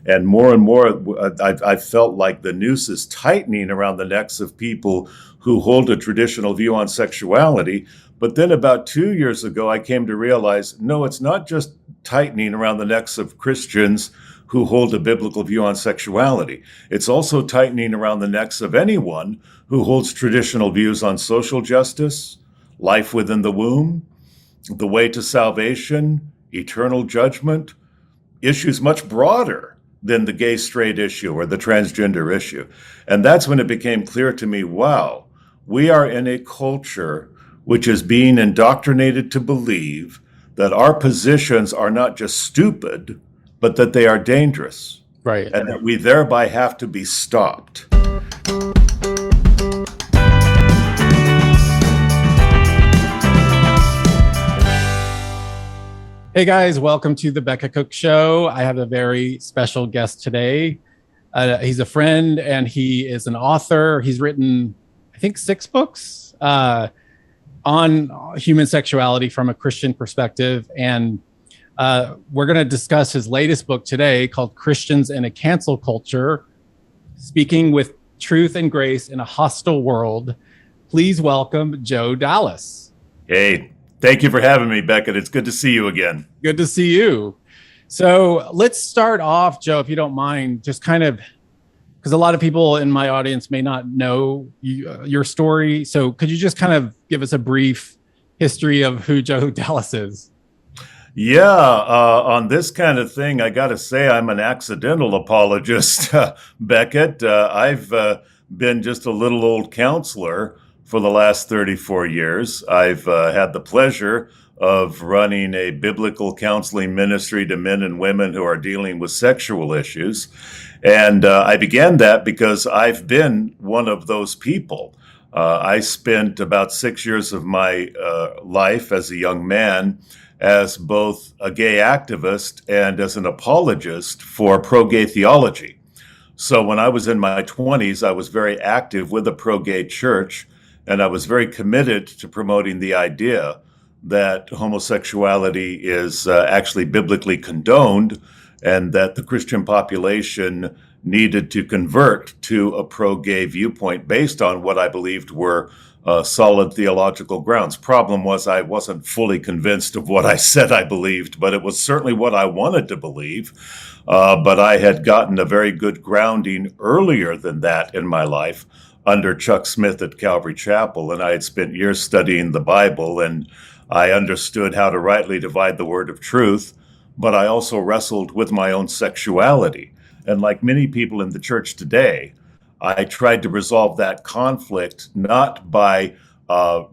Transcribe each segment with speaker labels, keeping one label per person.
Speaker 1: And more, I felt like the noose is tightening around the necks of people who hold a traditional view on sexuality. But then about 2 years ago, I came to realize, no, it's not just tightening around the necks of Christians who hold a biblical view on sexuality. It's also tightening around the necks of anyone who holds traditional views on social justice, life within the womb, the way to salvation, eternal judgment, issues much broader than the gay straight issue or the transgender issue. And that's when it became clear to me, wow, we are in a culture which is being indoctrinated to believe that our positions are not just stupid, but that they are dangerous.
Speaker 2: Right.
Speaker 1: And that we thereby have to be stopped.
Speaker 2: Hey guys, welcome to the Becket Cook Show. I have a very special guest today. He's a friend and he is an author. He's written, I think, 6 books on human sexuality from a Christian perspective. And we're going to discuss his latest book today called Christians in a Cancel Culture, Speaking with Truth and Grace in a Hostile World. Please welcome Joe Dallas.
Speaker 1: Hey, thank you for having me, Becket. It's good to see you again.
Speaker 2: Good to see you. So let's start off, Joe, if you don't mind, just kind of, because a lot of people in my audience may not know your story. So could you just kind of give us a brief history of who Joe Dallas is?
Speaker 1: Yeah, on this kind of thing, I got to say I'm an accidental apologist, Becket. I've been just a little old counselor for the last 34 years. I've had the pleasure of running a biblical counseling ministry to men and women who are dealing with sexual issues. And I began that because I've been one of those people. I spent about 6 years of my life as a young man as both a gay activist and as an apologist for pro-gay theology. So when I was in my 20s, I was very active with a pro-gay church, and I was very committed to promoting the idea that homosexuality is actually biblically condoned and that the Christian population needed to convert to a pro-gay viewpoint based on what I believed were solid theological grounds. Problem was I wasn't fully convinced of what I said I believed, but it was certainly what I wanted to believe. But I had gotten a very good grounding earlier than that in my life under Chuck Smith at Calvary Chapel, and I had spent years studying the Bible, and I understood how to rightly divide the word of truth, but I also wrestled with my own sexuality. And like many people in the church today, I tried to resolve that conflict not by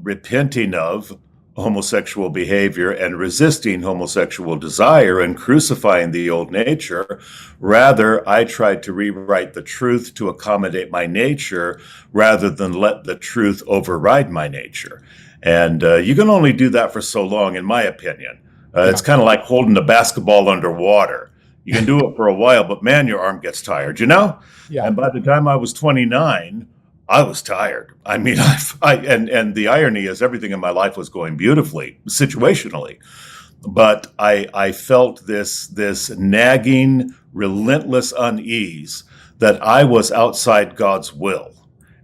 Speaker 1: repenting of homosexual behavior and resisting homosexual desire and crucifying the old nature. Rather, I tried to rewrite the truth to accommodate my nature rather than let the truth override my nature. And you can only do that for so long, in my opinion. It's kind of like holding a basketball underwater. You can do it for a while, but man, your arm gets tired, you know?
Speaker 2: Yeah.
Speaker 1: And by the time I was 29, I was tired. I mean, and the irony is everything in my life was going beautifully, situationally. But I felt this nagging, relentless unease that I was outside God's will.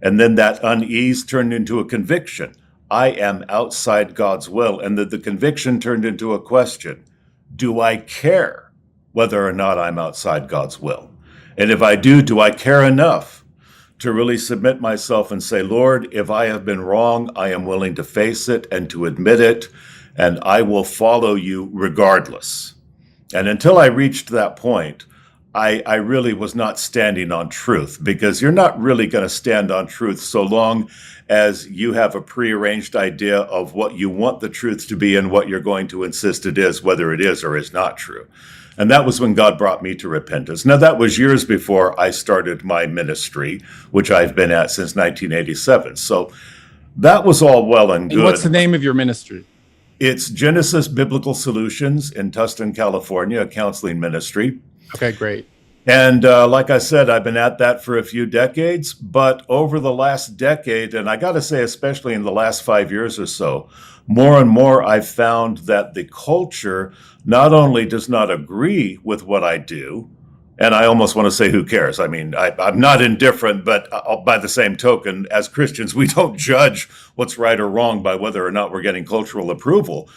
Speaker 1: And then that unease turned into a conviction. I am outside God's will. And that the conviction turned into a question. Do I care whether or not I'm outside God's will? And if I do I care enough to really submit myself and say, Lord, if I have been wrong, I am willing to face it and to admit it, and I will follow you regardless. And until I reached that point, I really was not standing on truth, because you're not really going to stand on truth so long as you have a prearranged idea of what you want the truth to be and what you're going to insist it is, whether it is or is not true. And that was when God brought me to repentance. Now, that was years before I started my ministry, which I've been at since 1987. So that was all well and good.
Speaker 2: And what's the name of your ministry?
Speaker 1: It's Genesis Biblical Solutions in Tustin, California, a counseling ministry.
Speaker 2: Okay, great.
Speaker 1: And like I said, I've been at that for a few decades, but over the last decade, and I got to say, especially in the last 5 years or so, more and more I've found that the culture not only does not agree with what I do, And I almost want to say, who cares? I mean, I'm not indifferent, but by the same token, as Christians, we don't judge what's right or wrong by whether or not we're getting cultural approval.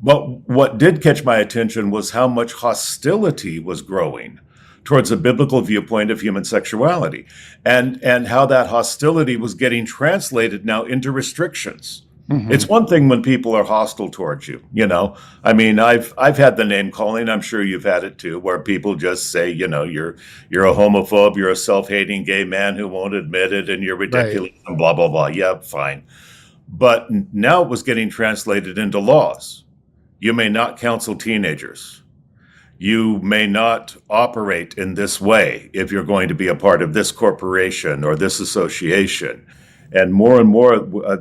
Speaker 1: But what did catch my attention was how much hostility was growing towards a biblical viewpoint of human sexuality, and how that hostility was getting translated now into restrictions. It's one thing when people are hostile towards you, you know. I mean, I've had the name calling. I'm sure you've had it too, where people just say, you know, you're a homophobe, you're a self-hating gay man who won't admit it, and you're
Speaker 2: Right.
Speaker 1: ridiculous, and blah blah blah. Yeah, fine. But now it was getting translated into laws. You may not counsel teenagers. You may not operate in this way if you're going to be a part of this corporation or this association. And more,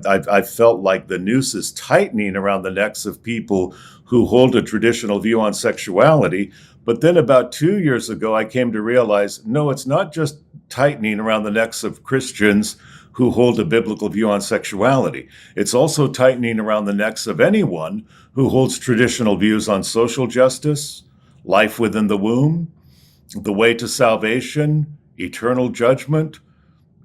Speaker 1: I've felt like the noose is tightening around the necks of people who hold a traditional view on sexuality. But then about 2 years ago, I came to realize, no, it's not just tightening around the necks of Christians who hold a biblical view on sexuality. It's also tightening around the necks of anyone who holds traditional views on social justice, life within the womb, the way to salvation, eternal judgment,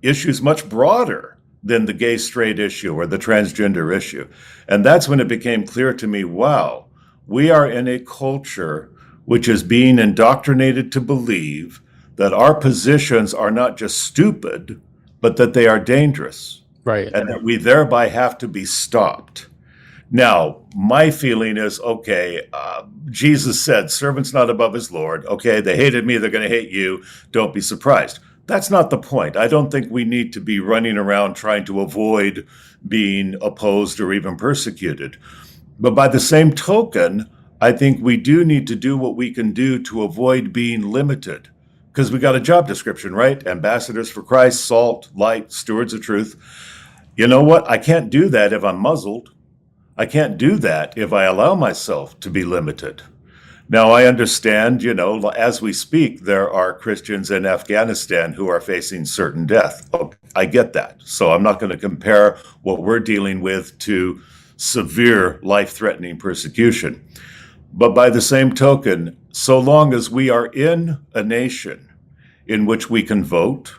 Speaker 1: issues much broader than the gay straight issue or the transgender issue. And that's when it became clear to me, wow, we are in a culture which is being indoctrinated to believe that our positions are not just stupid, but that they are dangerous,
Speaker 2: Right.
Speaker 1: and that we thereby have to be stopped. Now, my feeling is, okay, Jesus said, servant's not above his Lord. Okay, they hated me, they're going to hate you. Don't be surprised. That's not the point. I don't think we need to be running around trying to avoid being opposed or even persecuted. But by the same token, I think we do need to do what we can do to avoid being limited. Because we got a job description, right? Ambassadors for Christ, salt, light, stewards of truth. You know what? I can't do that if I'm muzzled. I can't do that if I allow myself to be limited. Now, I understand, you know, as we speak, there are Christians in Afghanistan who are facing certain death. Okay, I get that. So I'm not going to compare what we're dealing with to severe life-threatening persecution. But by the same token, so long as we are in a nation in which we can vote,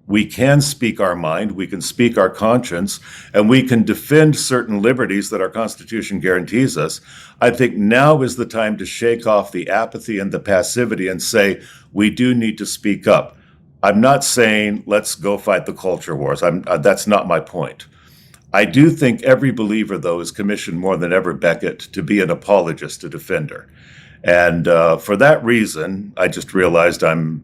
Speaker 1: we can speak our mind, we can speak our conscience, and we can defend certain liberties that our Constitution guarantees us, I think now is the time to shake off the apathy and the passivity and say, we do need to speak up. I'm not saying let's go fight the culture wars. That's not my point. I do think every believer, though, is commissioned more than ever, Becket, to be an apologist, a defender. And for that reason, I just realized I'm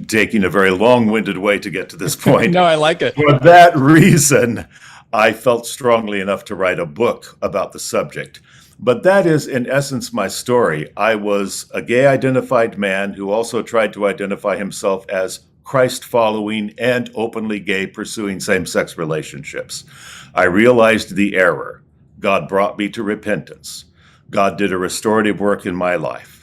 Speaker 1: taking a very long-winded way to get to this point.
Speaker 2: No, I like it.
Speaker 1: For that reason, I felt strongly enough to write a book about the subject. But that is, in essence, my story. I was a gay-identified man who also tried to identify himself as Christ-following and openly gay, pursuing same-sex relationships. I realized the error. God brought me to repentance. God did a restorative work in my life.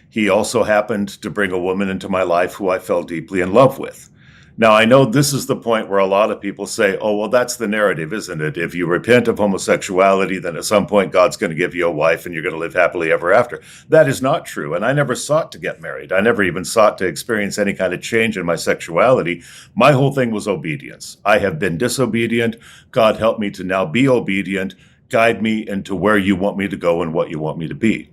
Speaker 1: He also happened to bring a woman into my life who I fell deeply in love with. Now, I know this is the point where a lot of people say, oh, well, that's the narrative, isn't it? If you repent of homosexuality, then at some point God's going to give you a wife and you're going to live happily ever after. That is not true. And I never sought to get married. I never even sought to experience any kind of change in my sexuality. My whole thing was obedience. I have been disobedient. God help me to now be obedient. Guide me into where you want me to go and what you want me to be.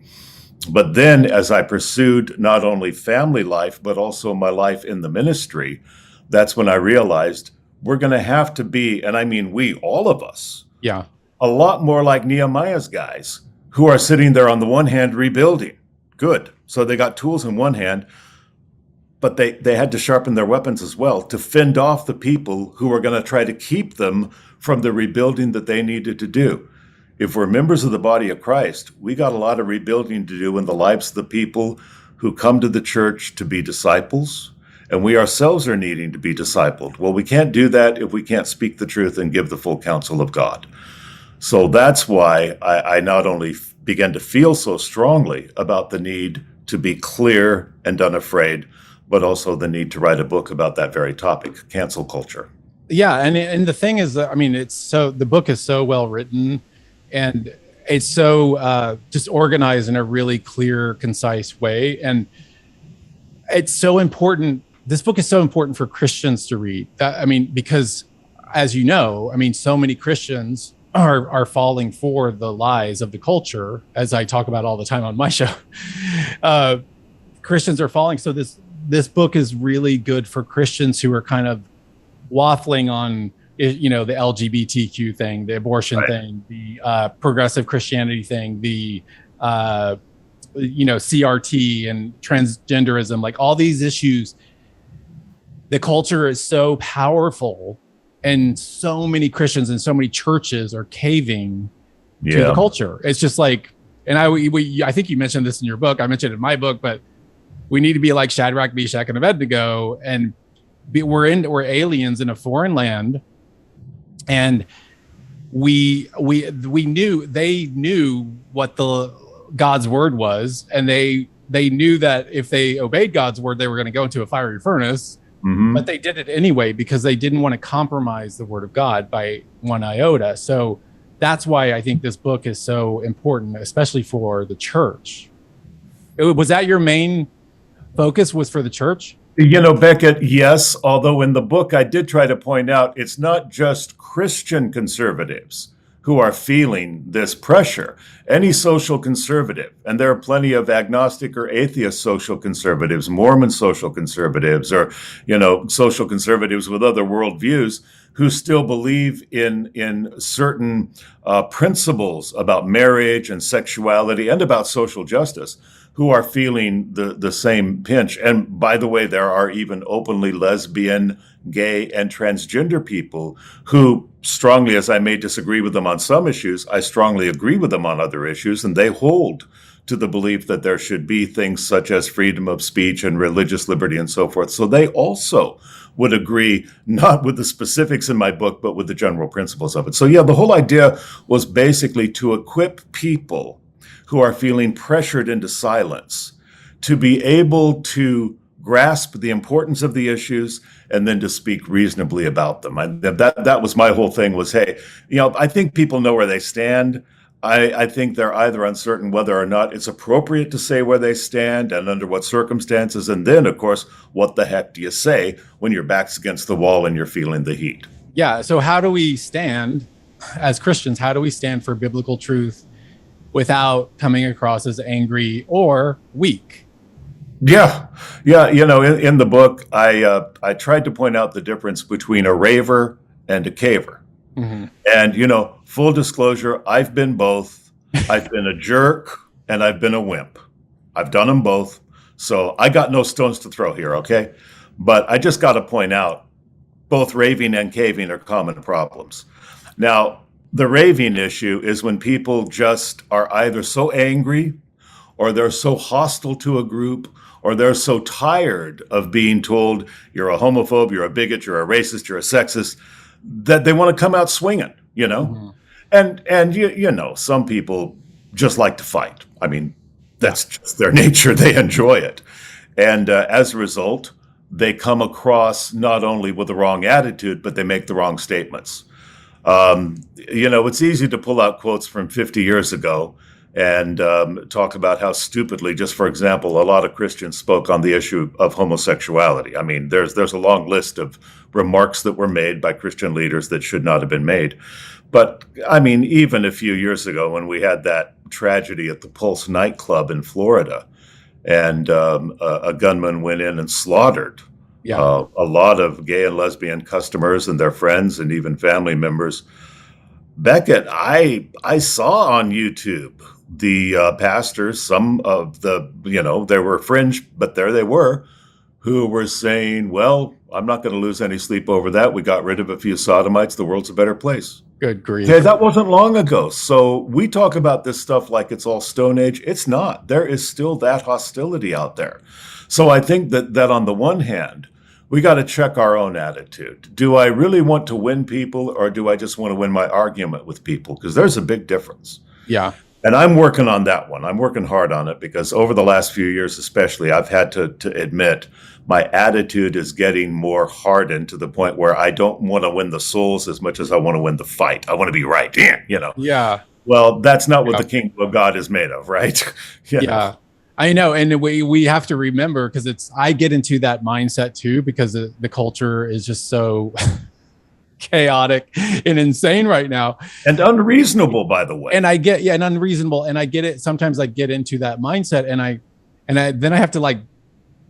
Speaker 1: But then as I pursued not only family life, but also my life in the ministry, that's when I realized we're going to have to be, and I mean we, all of us,
Speaker 2: Yeah.
Speaker 1: a lot more like Nehemiah's guys who are sitting there on the one hand rebuilding. Good. So they got tools in one hand, but they had to sharpen their weapons as well to fend off the people who were going to try to keep them from the rebuilding that they needed to do. If we're members of the body of Christ, we got a lot of rebuilding to do in the lives of the people who come to the church to be disciples, and we ourselves are needing to be discipled. Well, we can't do that if we can't speak the truth and give the full counsel of God. So that's why I not only began to feel so strongly about the need to be clear and unafraid, but also the need to write a book about that very topic, cancel culture.
Speaker 2: Yeah, and the thing is that, I mean, the book is so well written, and it's so just organized in a really clear, concise way. And it's so important. This book is so important for Christians to read. I mean, because as you know, I mean, so many Christians are falling for the lies of the culture, as I talk about all the time on my show. Christians are falling. So this book is really good for Christians who are kind of waffling on, you know, the LGBTQ thing, the abortion thing, the progressive Christianity thing, the you know, CRT and transgenderism, like all these issues. The culture is so powerful, and so many Christians and so many churches are caving to the culture. It's just like, and I think you mentioned this in your book. I mentioned it in my book, but we need to be like Shadrach, Meshach, and Abednego, and we're aliens in a foreign land, and they knew what the God's word was, and they knew that if they obeyed God's word, they were going to go into a fiery furnace. Mm-hmm. But they did it anyway because they didn't want to compromise the word of God by one iota. So that's why I think this book is so important, especially for the church. Was that your main focus, was for the church?
Speaker 1: You know, Becket, yes. Although in the book, I did try to point out it's not just Christian conservatives who are feeling this pressure. Any social conservative, and there are plenty of agnostic or atheist social conservatives, Mormon social conservatives, or, you know, social conservatives with other worldviews who still believe in certain principles about marriage and sexuality and about social justice, who are feeling the same pinch. And by the way, there are even openly lesbian, gay, and transgender people who strongly, as I may disagree with them on some issues, I strongly agree with them on other issues, and they hold to the belief that there should be things such as freedom of speech and religious liberty and so forth. So they also would agree, not with the specifics in my book, but with the general principles of it. So yeah, the whole idea was basically to equip people who are feeling pressured into silence to be able to grasp the importance of the issues and then to speak reasonably about them. That was my whole thing was, hey, you know, I think people know where they stand. I think they're either uncertain whether or not it's appropriate to say where they stand and under what circumstances. And then, of course, what the heck do you say when your back's against the wall and you're feeling the heat?
Speaker 2: Yeah. So how do we stand as Christians? How do we stand for biblical truth without coming across as angry or weak?
Speaker 1: Yeah. You know, in the book, I tried to point out the difference between a raver and a caver. Mm-hmm. And, you know, full disclosure, I've been both. I've been a jerk and I've been a wimp. I've done them both. So I got no stones to throw here, okay? But I just got to point out both raving and caving are common problems. Now, the raving issue is when people just are either so angry or they're so hostile to a group or they're so tired of being told you're a homophobe, you're a bigot, you're a racist, you're a sexist, that they want to come out swinging, you know? Mm-hmm. And you know, some people just like to fight. I mean, that's just their nature. They enjoy it. And as a result, they come across not only with the wrong attitude, but they make the wrong statements. You know, it's easy to pull out quotes from 50 years ago and talk about how stupidly, just for example, a lot of Christians spoke on the issue of homosexuality. I mean, there's a long list of remarks that were made by Christian leaders that should not have been made. But I mean, even a few years ago when we had that tragedy at the Pulse nightclub in Florida, and a gunman went in and slaughtered a lot of gay and lesbian customers and their friends and even family members. Becket, I saw on YouTube the pastors, some of the, you know, they were fringe, but there they were, who were saying, well, I'm not going to lose any sleep over that. We got rid of a few sodomites. The world's a better place.
Speaker 2: Good grief.
Speaker 1: Okay, that wasn't long ago. So we talk about this stuff like it's all Stone Age. It's not. There is still that hostility out there. So I think that on the one hand, we got to check our own attitude. Do I really want to win people, or do I just want to win my argument with people? Because there's a big difference.
Speaker 2: Yeah.
Speaker 1: And I'm working on that one. I'm working hard on it because over the last few years, especially, I've had to admit my attitude is getting more hardened to the point where I don't want to win the souls as much as I want to win the fight. I want to be right, you know?
Speaker 2: Yeah.
Speaker 1: Well, that's not what the kingdom of God is made of, right?
Speaker 2: Yeah. I know, and we have to remember, because I get into that mindset too, because the culture is just so chaotic and insane right now,
Speaker 1: And unreasonable, by the way.
Speaker 2: and I get, and unreasonable, and I get it. Sometimes I get into that mindset, and then I have to like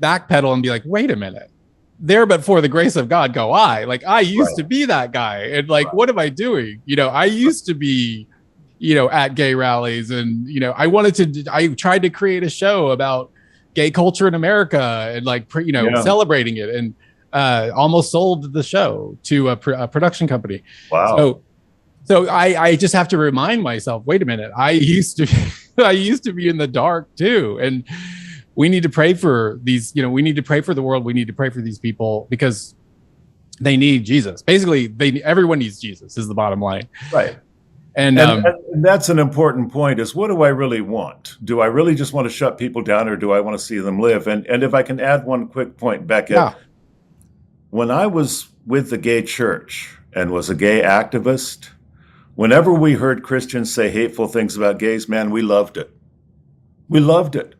Speaker 2: backpedal and be like, wait a minute, there but for the grace of God go I. Like, I used to be that guy, and like, what am I doing? I used to be, at gay rallies, and I tried to create a show about gay culture in America, and like celebrating it, and almost sold the show to a production company.
Speaker 1: Wow.
Speaker 2: So I just have to remind myself, wait a minute, I used to I used to be in the dark too, and we need to pray for these, we need to pray for the world. We need to pray for these people, because they need Jesus. Basically, everyone needs Jesus is the bottom line.
Speaker 1: Right.
Speaker 2: And
Speaker 1: that's an important point, is what do I really want? Do I really just want to shut people down, or do I want to see them live? And if I can add one quick point, Becket,
Speaker 2: yeah.
Speaker 1: When I was with the gay church and was a gay activist, whenever we heard Christians say hateful things about gays, man, we loved it. We loved it.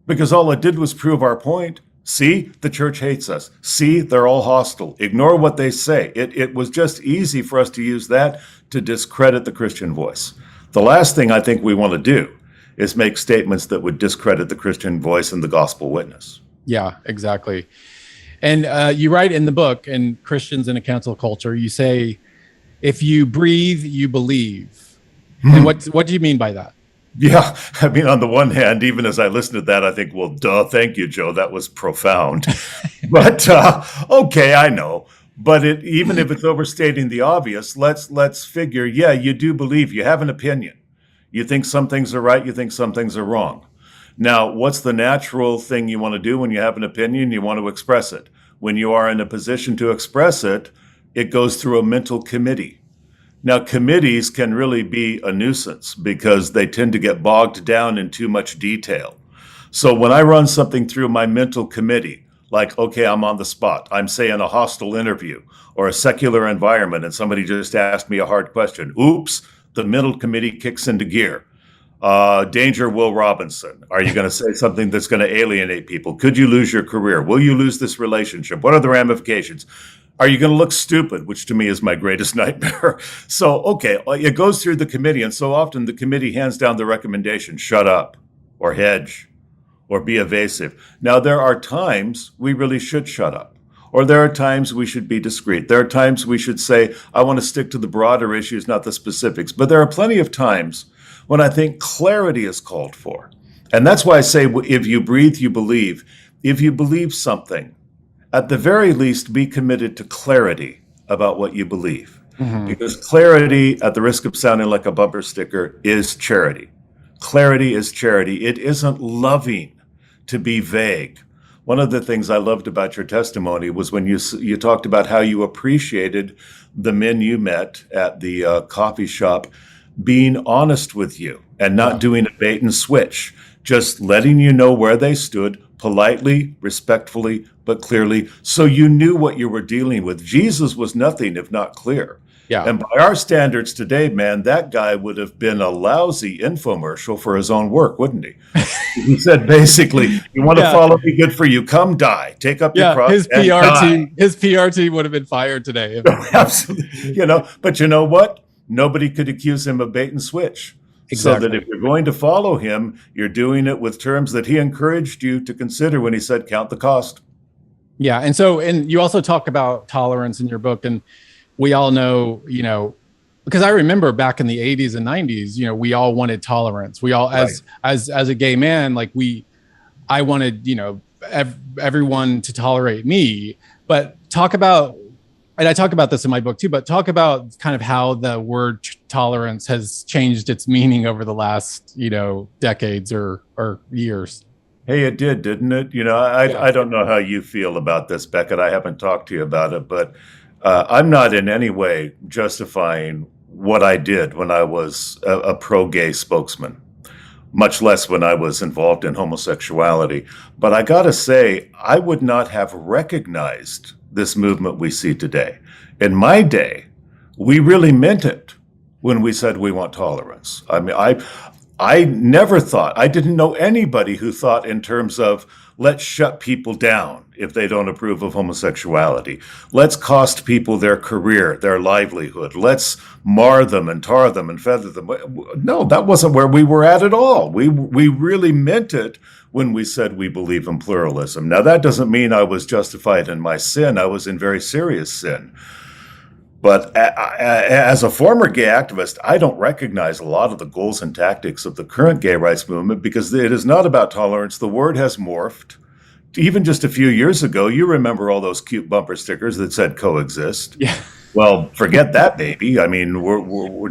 Speaker 1: Because all it did was prove our point. See, the church hates us. See, they're all hostile. Ignore what they say. It was just easy for us to use that to discredit the Christian voice. The last thing I think we want to do is make statements that would discredit the Christian voice and the gospel witness.
Speaker 2: Yeah, exactly. And you write in the book, in Christians in a Cancel Culture, you say, if you breathe, you believe. And what do you mean by that?
Speaker 1: Yeah, I mean, on the one hand, even as I listen to that, I think, well, duh, thank you, Joe. That was profound. But okay, I know. But even if it's overstating the obvious, let's figure, yeah, you do believe. You have an opinion. You think some things are right. You think some things are wrong. Now, what's the natural thing you want to do when you have an opinion? You want to express it. When you are in a position to express it, it goes through a mental committee. Now, committees can really be a nuisance because they tend to get bogged down in too much detail. So when I run something through my mental committee, like, okay, I'm on the spot, I'm saying a hostile interview or a secular environment, and somebody just asked me a hard question. Oops, the mental committee kicks into gear. Danger, Will Robinson. Are you going to say something that's going to alienate people? Could you lose your career? Will you lose this relationship? What are the ramifications? Are you going to look stupid? Which to me is my greatest nightmare. So, okay, it goes through the committee, and so often the committee hands down the recommendation, shut up, or hedge, or be evasive. Now, there are times we really should shut up, or there are times we should be discreet. There are times we should say, I want to stick to the broader issues, not the specifics. But there are plenty of times when I think clarity is called for. And that's why I say, if you breathe, you believe. If you believe something, at the very least, be committed to clarity about what you believe. Mm-hmm. Because clarity, at the risk of sounding like a bumper sticker, is charity. Clarity is charity. It isn't loving to be vague. One of the things I loved about your testimony was when you talked about how you appreciated the men you met at the coffee shop being honest with you and not doing a bait and switch, just letting you know where they stood, politely, respectfully, but clearly, so you knew what you were dealing with. Jesus was nothing if not clear. Yeah. And by our standards today, man, that guy would have been a lousy infomercial for his own work, wouldn't he? He said, basically, you want to follow me, good for you. Come die. Take up your cross.
Speaker 2: His PR team would have been fired today.
Speaker 1: Absolutely. But you know what? Nobody could accuse him of bait and switch. Exactly. So that if you're going to follow him, you're doing it with terms that he encouraged you to consider when he said, count the cost.
Speaker 2: Yeah. And you also talk about tolerance in your book. And we all know, because I remember back in the 80s and 90s, we all wanted tolerance. We all, as a gay man, I wanted, everyone to tolerate me. But talk about, and I talk about this in my book too, but talk about kind of how the word tolerance has changed its meaning over the last, decades or years.
Speaker 1: Hey, it did, didn't it? I don't know how you feel about this, Becket. I haven't talked to you about it, but I'm not in any way justifying what I did when I was a pro-gay spokesman, much less when I was involved in homosexuality. But I got to say, I would not have recognized this movement we see today. In my day, we really meant it when we said we want tolerance. I mean, I never thought, I didn't know anybody who thought in terms of let's shut people down if they don't approve of homosexuality. Let's cost people their career, their livelihood. Let's mar them and tar them and feather them. No, that wasn't where we were at all. We really meant it when we said we believe in pluralism. Now, that doesn't mean I was justified in my sin. I was in very serious sin. But as a former gay activist, I don't recognize a lot of the goals and tactics of the current gay rights movement because it is not about tolerance. The word has morphed. Even just a few years ago, you remember all those cute bumper stickers that said coexist.
Speaker 2: Yeah.
Speaker 1: Well, forget that, baby. I mean,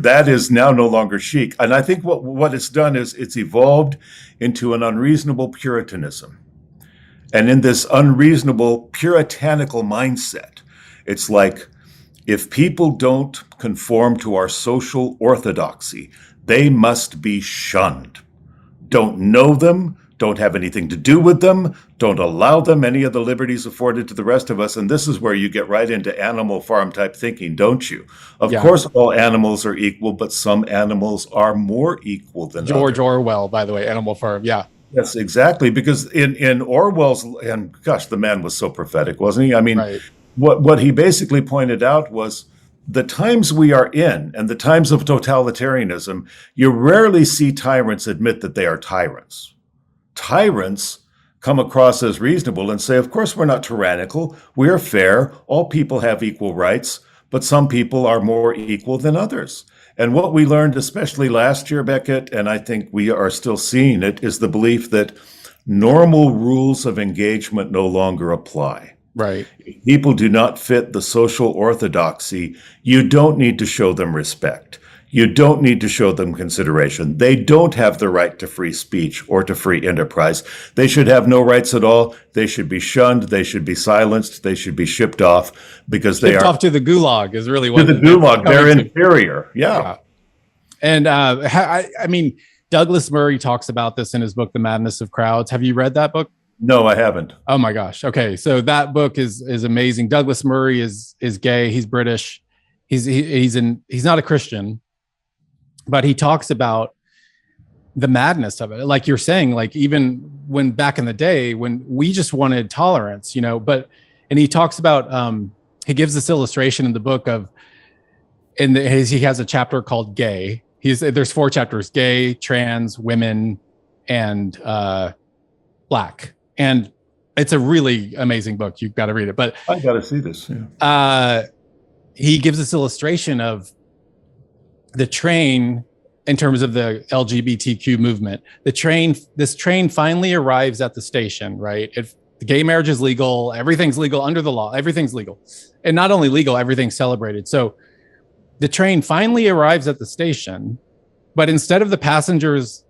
Speaker 1: that is now no longer chic. And I think what it's done is it's evolved into an unreasonable puritanism. And in this unreasonable puritanical mindset, it's like, if people don't conform to our social orthodoxy, they must be shunned. Don't know them, don't have anything to do with them, don't allow them any of the liberties afforded to the rest of us. And this is where you get right into animal farm type thinking, don't you? Of course, all animals are equal, but some animals are more equal than
Speaker 2: George
Speaker 1: others.
Speaker 2: Orwell, by the way, Animal Farm. Yeah.
Speaker 1: Yes, exactly. Because in Orwell's, and gosh, the man was so prophetic, wasn't he? I mean,
Speaker 2: Right.
Speaker 1: What he basically pointed out was the times we are in and the times of totalitarianism, you rarely see tyrants admit that they are tyrants. Tyrants come across as reasonable and say, of course, we're not tyrannical. We are fair. All people have equal rights, but some people are more equal than others. And what we learned, especially last year, Beckett, and I think we are still seeing it, is the belief that normal rules of engagement no longer apply.
Speaker 2: Right.
Speaker 1: If people do not fit the social orthodoxy, you don't need to show them respect. You don't need to show them consideration. They don't have the right to free speech or to free enterprise. They should have no rights at all. They should be shunned. They should be silenced. They should be shipped off because they are
Speaker 2: off to the gulag is really what
Speaker 1: to the gulag. They're inferior. Yeah.
Speaker 2: And I mean, Douglas Murray talks about this in his book, The Madness of Crowds. Have you read that book?
Speaker 1: No, I haven't.
Speaker 2: Oh my gosh. Okay. So that book is amazing. Douglas Murray is gay. He's British. He's not a Christian, but he talks about the madness of it. Like you're saying, like even when back in the day when we just wanted tolerance, and he talks about, he gives this illustration in the book of, he has a chapter called Gay. There's 4 chapters: gay, trans, women, and Black. And it's a really amazing book. You've got to read it. But
Speaker 1: I got to see this. Yeah.
Speaker 2: He gives this illustration of the train in terms of the LGBTQ movement. This train finally arrives at the station, right? If the gay marriage is legal, everything's legal under the law, everything's legal. And not only legal, everything's celebrated. So the train finally arrives at the station, but instead of the passengers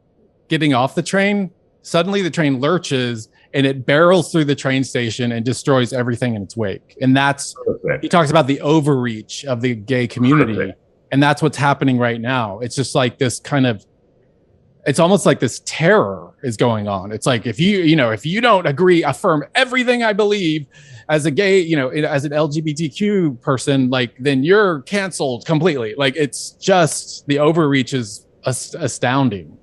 Speaker 2: getting off the train, suddenly the train lurches and it barrels through the train station and destroys everything in its wake. And that's, he talks about the overreach of the gay community. Perfect. And that's what's happening right now. It's just like this kind of, it's almost like this terror is going on. It's like, if you don't agree, affirm everything I believe as a gay, as an LGBTQ person, like, then you're canceled completely. Like, it's just, the overreach is astounding.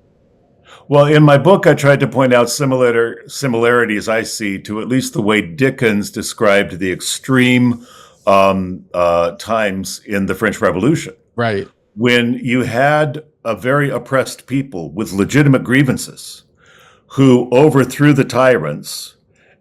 Speaker 1: Well, in my book, I tried to point out similarities I see to at least the way Dickens described the extreme times in the French Revolution.
Speaker 2: Right.
Speaker 1: When you had a very oppressed people with legitimate grievances who overthrew the tyrants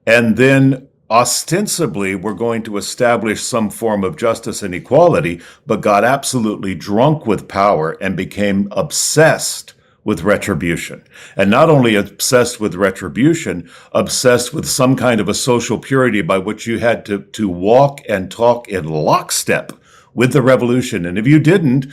Speaker 1: and then ostensibly were going to establish some form of justice and equality, but got absolutely drunk with power and became obsessed with retribution. And not only obsessed with retribution, obsessed with some kind of a social purity by which you had to walk and talk in lockstep with the revolution. And if you didn't,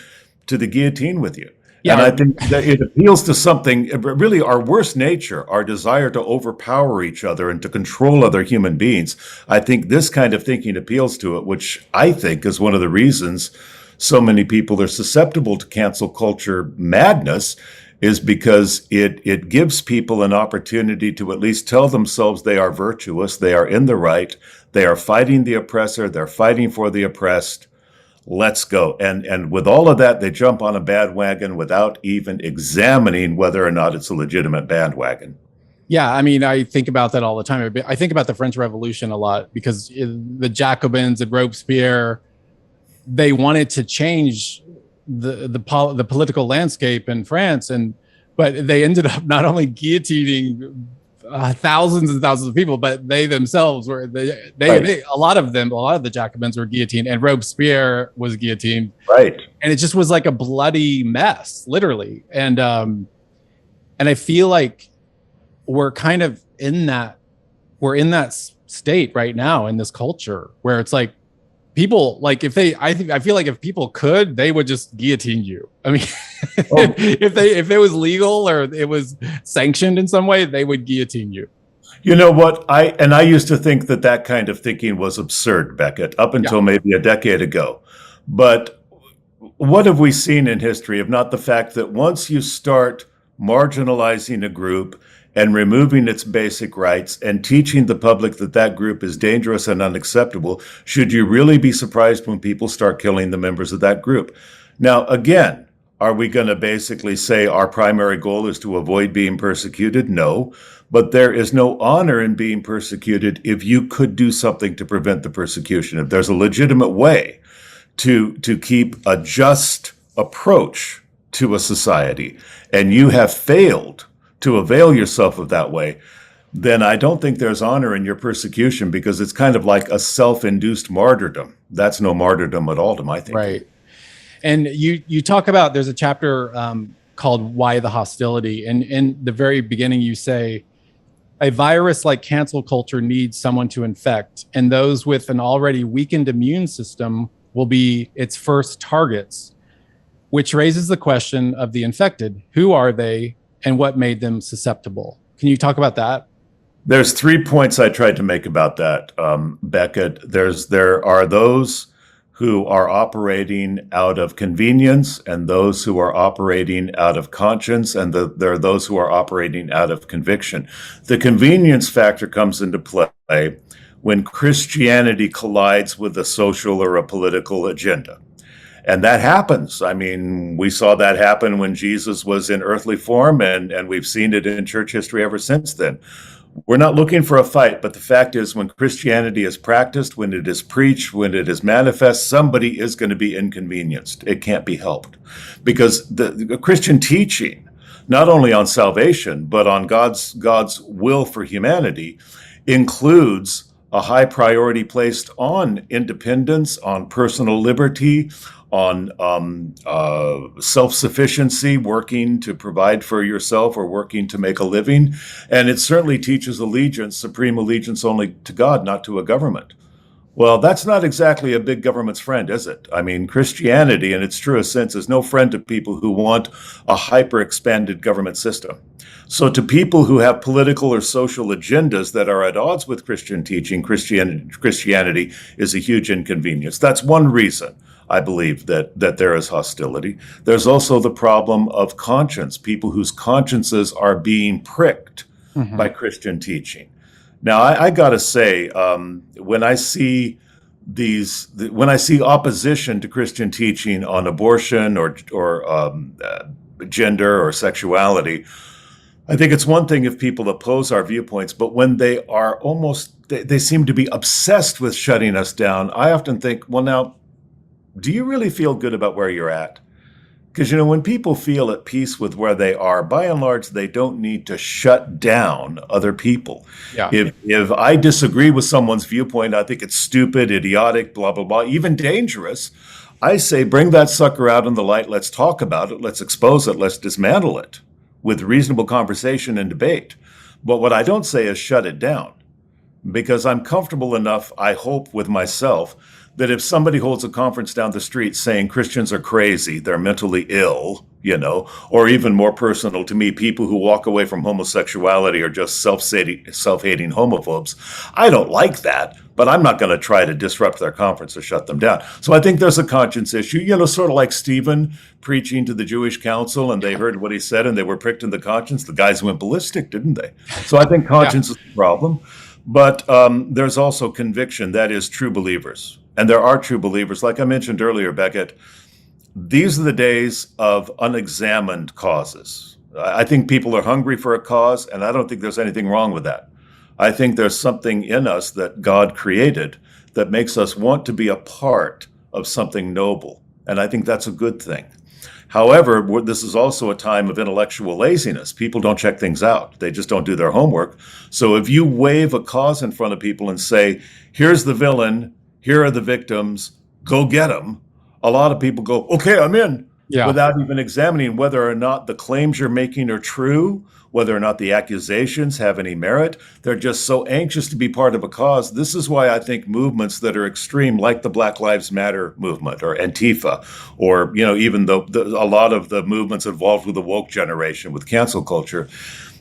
Speaker 1: to the guillotine with you. Yeah. And I think that it appeals to something, really our worst nature, our desire to overpower each other and to control other human beings. I think this kind of thinking appeals to it, which I think is one of the reasons so many people are susceptible to cancel culture madness, is because it gives people an opportunity to at least tell themselves they are virtuous, they are in the right, they are fighting the oppressor, they're fighting for the oppressed. let's go. And with all of that, they jump on a bandwagon without even examining whether or not it's a legitimate bandwagon.
Speaker 2: Yeah, I mean, I think about that all the time. I think about the French Revolution a lot because the Jacobins and Robespierre, they wanted to change the political landscape in France, but they ended up not only guillotining thousands and thousands of people, but they themselves were a lot of the Jacobins were guillotined, and Robespierre was guillotined.
Speaker 1: Right.
Speaker 2: And it just was like a bloody mess, literally. And I feel like we're kind of in that state right now in this culture where it's like people like I feel like if people could, they would just guillotine you. I mean, if it was legal or it was sanctioned in some way, they would guillotine you.
Speaker 1: You know what? I used to think that kind of thinking was absurd, Becket, up until maybe a decade ago. But what have we seen in history if not the fact that once you start marginalizing a group and removing its basic rights and teaching the public that group is dangerous and unacceptable, should you really be surprised when people start killing the members of that group? Now, again, are we going to basically say our primary goal is to avoid being persecuted? No, but there is no honor in being persecuted if you could do something to prevent the persecution. If there's a legitimate way to keep a just approach to a society, and you have failed to avail yourself of that way, then I don't think there's honor in your persecution, because it's kind of like a self-induced martyrdom. That's no martyrdom at all, to my thinking.
Speaker 2: Right. And you talk about, there's a chapter called Why the Hostility. And in the very beginning, you say, a virus like cancel culture needs someone to infect, and those with an already weakened immune system will be its first targets, which raises the question of the infected. Who are they and what made them susceptible? Can you talk about that?
Speaker 1: There's 3 points I tried to make about that, Becket. There are those who are operating out of convenience, and those who are operating out of conscience, and there are those who are operating out of conviction. The convenience factor comes into play when Christianity collides with a social or a political agenda. And that happens. I mean, we saw that happen when Jesus was in earthly form, and we've seen it in church history ever since then. We're not looking for a fight, but the fact is, when Christianity is practiced, when it is preached, when it is manifest, somebody is going to be inconvenienced. It can't be helped, because the Christian teaching, not only on salvation, but on God's will for humanity, includes a high priority placed on independence, on personal liberty, on self-sufficiency, working to provide for yourself or working to make a living. And it certainly teaches allegiance, supreme allegiance only to God, not to a government. Well, that's not exactly a big government's friend, is it? I mean, Christianity, in its truest sense, is no friend to people who want a hyper-expanded government system. So to people who have political or social agendas that are at odds with Christian teaching, Christianity is a huge inconvenience. That's one reason I believe that there is hostility. There's also the problem of conscience, people whose consciences are being pricked by Christian teaching. Now, I got to say, when I see opposition to Christian teaching on abortion or gender or sexuality, I think it's one thing if people oppose our viewpoints, but when they are they seem to be obsessed with shutting us down, I often think, well, now, do you really feel good about where you're at? Because, when people feel at peace with where they are, by and large, they don't need to shut down other people.
Speaker 2: Yeah.
Speaker 1: If I disagree with someone's viewpoint, I think it's stupid, idiotic, blah, blah, blah, even dangerous, I say, bring that sucker out in the light. Let's talk about it. Let's expose it. Let's dismantle it with reasonable conversation and debate. But what I don't say is shut it down, because I'm comfortable enough, I hope, with myself, that if somebody holds a conference down the street saying Christians are crazy, they're mentally ill, or even more personal to me, people who walk away from homosexuality are just self-hating homophobes, I don't like that, but I'm not going to try to disrupt their conference or shut them down. So I think there's a conscience issue, sort of like Stephen preaching to the Jewish council, and they heard what he said and they were pricked in the conscience. The guys went ballistic, didn't they? So I think conscience is the problem. But there's also conviction, that is, true believers. And there are true believers. Like I mentioned earlier, Beckett, these are the days of unexamined causes. I think people are hungry for a cause, and I don't think there's anything wrong with that. I think there's something in us that God created that makes us want to be a part of something noble. And I think that's a good thing. However, this is also a time of intellectual laziness. People don't check things out. They just don't do their homework. So if you wave a cause in front of people and say, here's the villain, here are the victims, go get them, a lot of people go, okay, I'm in,
Speaker 2: Yeah.
Speaker 1: without even examining whether or not the claims you're making are true, whether or not the accusations have any merit. They're just so anxious to be part of a cause. This is why I think movements that are extreme, like the Black Lives Matter movement or Antifa, or even a lot of the movements involved with the woke generation, with cancel culture,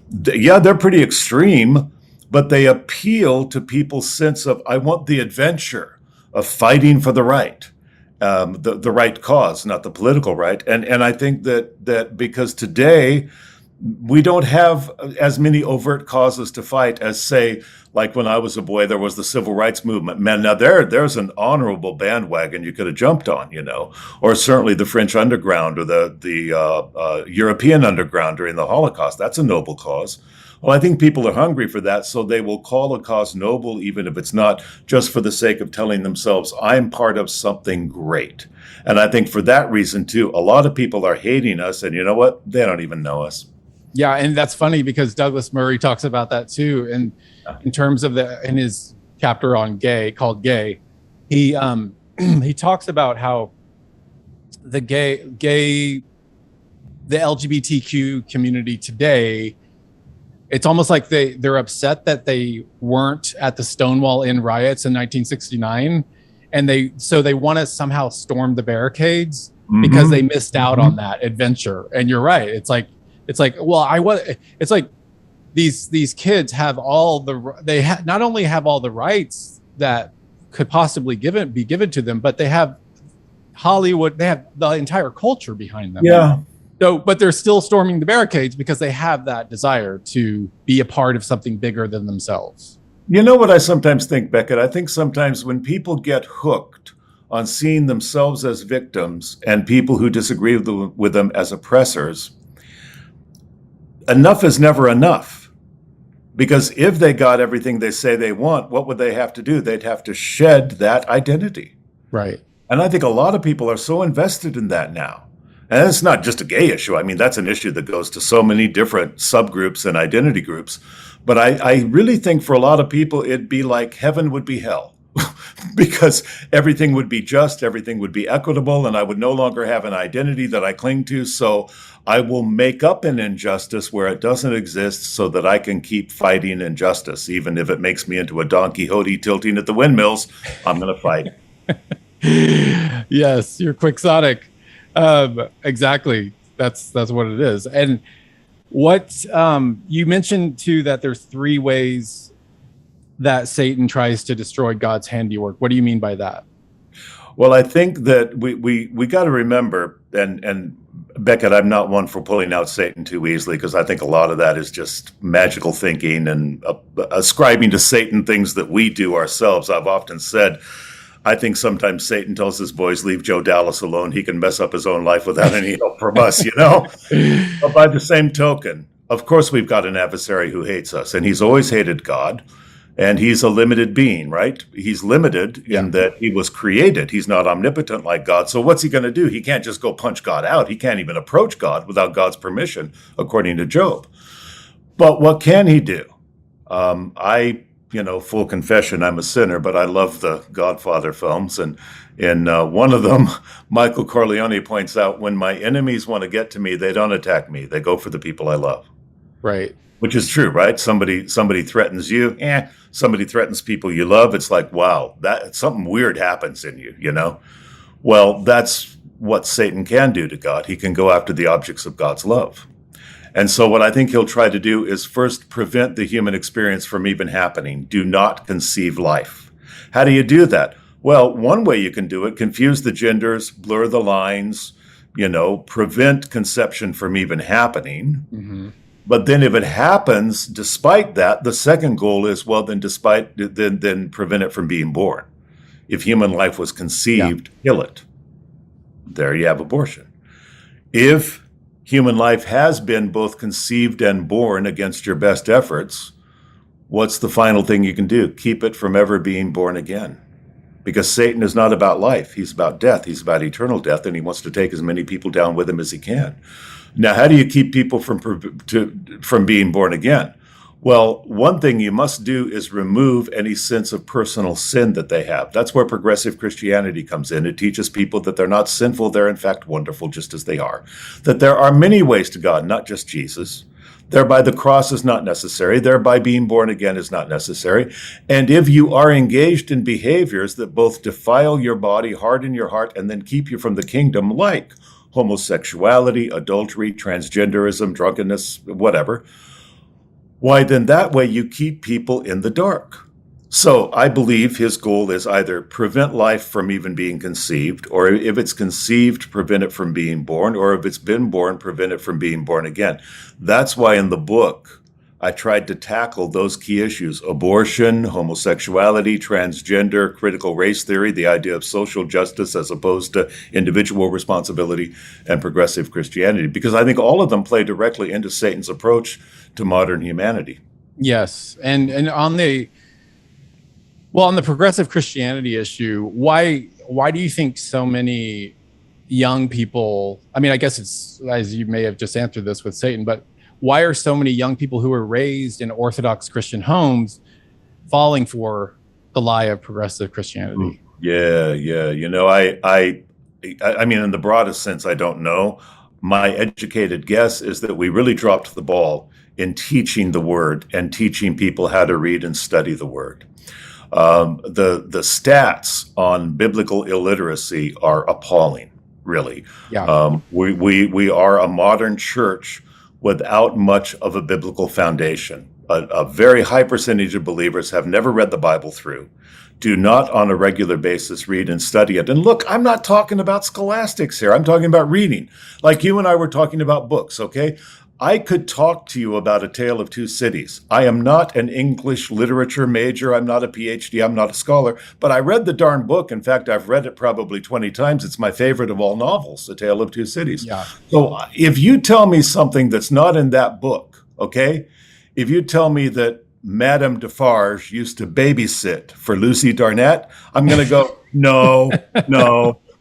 Speaker 1: they're pretty extreme, but they appeal to people's sense of, I want the adventure of fighting for the right. The right cause, not the political right. And I think that because today we don't have as many overt causes to fight as, say, like when I was a boy, there was the civil rights movement. Man, now there's an honorable bandwagon you could have jumped on, or certainly the French underground or the European underground during the Holocaust. That's a noble cause. Well, I think people are hungry for that, so they will call a cause noble, even if it's not, just for the sake of telling themselves, I'm part of something great. And I think for that reason, too, a lot of people are hating us, and you know what? They don't even know us.
Speaker 2: Yeah, and that's funny because Douglas Murray talks about that too. And in terms of in his chapter on gay, called Gay, he he talks about how the LGBTQ community today, it's almost like they're upset that they weren't at the Stonewall Inn riots in 1969, and they want to somehow storm the barricades because they missed out on that adventure. And you're right. It's like, well, it's like these kids have not only have all the rights that could possibly be given to them, but they have Hollywood, they have the entire culture behind them.
Speaker 1: Yeah.
Speaker 2: So, but they're still storming the barricades because they have that desire to be a part of something bigger than themselves.
Speaker 1: You know what I sometimes think, Beckett? I think sometimes when people get hooked on seeing themselves as victims and people who disagree with them as oppressors, enough is never enough. Because if they got everything they say they want, what would they have to do? They'd have to shed that identity.
Speaker 2: Right.
Speaker 1: And I think a lot of people are so invested in that now. And it's not just a gay issue. I mean, that's an issue that goes to so many different subgroups and identity groups. But I really think for a lot of people, it'd be like heaven would be hell. Because everything would be just, everything would be equitable, and I would no longer have an identity that I cling to. So I will make up an injustice where it doesn't exist so that I can keep fighting injustice. Even if it makes me into a Don Quixote tilting at the windmills, I'm going to fight.
Speaker 2: Yes, you're quixotic. Exactly. That's what it is. And what you mentioned too, that there's 3 ways that Satan tries to destroy God's handiwork. What do you mean by that?
Speaker 1: Well, I think that we got to remember, and Beckett, I'm not one for pulling out Satan too easily, because I think a lot of that is just magical thinking and ascribing to Satan things that we do ourselves. I've often said, I think sometimes Satan tells his boys, leave Joe Dallas alone. He can mess up his own life without any help from us, But by the same token, of course, we've got an adversary who hates us, and he's always hated God. And he's a limited being, right? He's limited in that he was created. He's not omnipotent like God. So what's he going to do? He can't just go punch God out. He can't even approach God without God's permission, according to Job. But what can he do? Full confession, I'm a sinner, but I love the Godfather films. And in one of them, Michael Corleone points out, when my enemies want to get to me, they don't attack me. They go for the people I love.
Speaker 2: Right.
Speaker 1: Which is true, right? Somebody threatens you. Somebody threatens people you love. It's like, wow, that something weird happens in you, Well, that's what Satan can do to God. He can go after the objects of God's love. And so what I think he'll try to do is first prevent the human experience from even happening. Do not conceive life. How do you do that? Well, one way you can do it, confuse the genders, blur the lines, prevent conception from even happening. Mm-hmm. But then if it happens, despite that, the second goal is, well, then prevent it from being born. If human life was
Speaker 2: Yeah.
Speaker 1: conceived, kill it. There you have abortion. If human life has been both conceived and born against your best efforts, what's the final thing you can do? Keep it from ever being born again. Because Satan is not about life. He's about death. He's about eternal death, and he wants to take as many people down with him as he can. Now, how do you keep people from being born again? Well, one thing you must do is remove any sense of personal sin that they have. That's where progressive Christianity comes in. It teaches people that they're not sinful, they're in fact wonderful just as they are. That there are many ways to God, not just Jesus. Thereby the cross is not necessary. Thereby being born again is not necessary. And if you are engaged in behaviors that both defile your body, harden your heart, and then keep you from the kingdom, like homosexuality, adultery, transgenderism, drunkenness, whatever, why then that way you keep people in the dark. So I believe his goal is either prevent life from even being conceived, or if it's conceived, prevent it from being born, or if it's been born, prevent it from being born again. That's why in the book, I tried to tackle those key issues: abortion, homosexuality, transgender, critical race theory, the idea of social justice as opposed to individual responsibility, and progressive Christianity, because I think all of them play directly into Satan's approach to modern humanity.
Speaker 2: Yes. And on the progressive Christianity issue, why do you think so many young people, I mean, I guess it's, as you may have just answered this with Satan, but why are so many young people who were raised in Orthodox Christian homes falling for the lie of progressive Christianity?
Speaker 1: Yeah. You know, I mean, in the broadest sense, I don't know. My educated guess is that we really dropped the ball in teaching the word and teaching people how to read and study the word. The stats on biblical illiteracy are appalling, really.
Speaker 2: Yeah.
Speaker 1: We are a modern church without much of a biblical foundation. A very high percentage of believers have never read the Bible through, do not on a regular basis read and study it. And look, I'm not talking about scholastics here. I'm talking about reading. Like you and I were talking about books, okay? I could talk to you about A Tale of Two Cities. I am not an English literature major. I'm not a PhD. I'm not a scholar. But I read the darn book. In fact, I've read it probably 20 times. It's my favorite of all novels, A Tale of Two Cities.
Speaker 2: Yeah.
Speaker 1: So if you tell me something that's not in that book, okay? If you tell me that Madame Defarge used to babysit for Lucy Darnett, I'm going to go, no,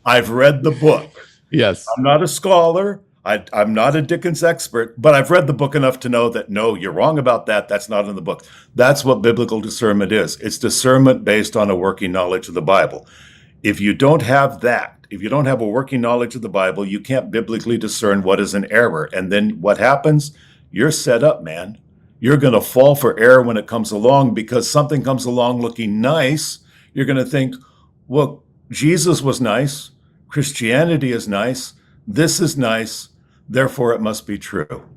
Speaker 1: I've read the book.
Speaker 2: Yes.
Speaker 1: I'm not a scholar. I'm not a Dickens expert, but I've read the book enough to know that, no, you're wrong about that. That's not in the book. That's what biblical discernment is. It's discernment based on a working knowledge of the Bible. If you don't have that, if you don't have a working knowledge of the Bible, you can't biblically discern what is an error. And then what happens? You're set up, man. You're going to fall for error when it comes along, because something comes along looking nice. You're going to think, well, Jesus was nice. Christianity is nice. This is nice. Therefore, it must be true.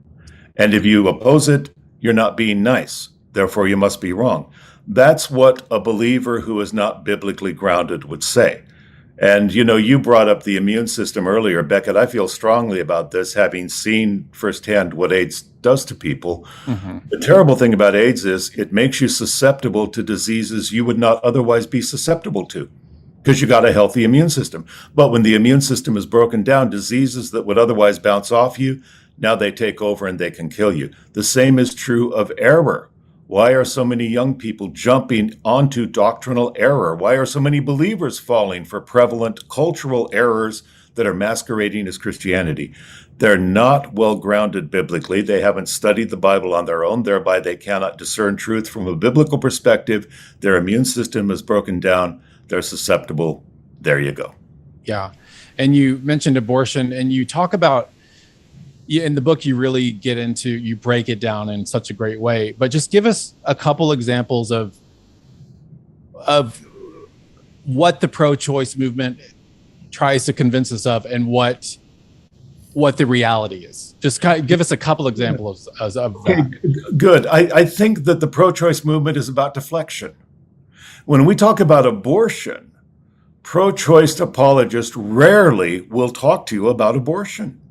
Speaker 1: And if you oppose it, you're not being nice. Therefore, you must be wrong. That's what a believer who is not biblically grounded would say. And, you know, you brought up the immune system earlier, Becket. I feel strongly about this, having seen firsthand what AIDS does to people. Mm-hmm. The terrible thing about AIDS is it makes you susceptible to diseases you would not otherwise be susceptible to, because you got a healthy immune system. But when the immune system is broken down, diseases that would otherwise bounce off you, now they take over and they can kill you. The same is true of error. Why are so many young people jumping onto doctrinal error? Why are so many believers falling for prevalent cultural errors that are masquerading as Christianity? They're not well grounded biblically. They haven't studied the Bible on their own. Thereby, they cannot discern truth from a biblical perspective. Their immune system is broken down. They're susceptible. There you go.
Speaker 2: Yeah. And you mentioned abortion, and you talk about, in the book, you really get into, you break it down in such a great way, but just give us a couple examples of what the pro-choice movement tries to convince us of and what the reality is. Just kind of give us a couple examples of that.
Speaker 1: Good. I think that the pro-choice movement is about deflection. When we talk about abortion, pro-choice apologists rarely will talk to you about abortion.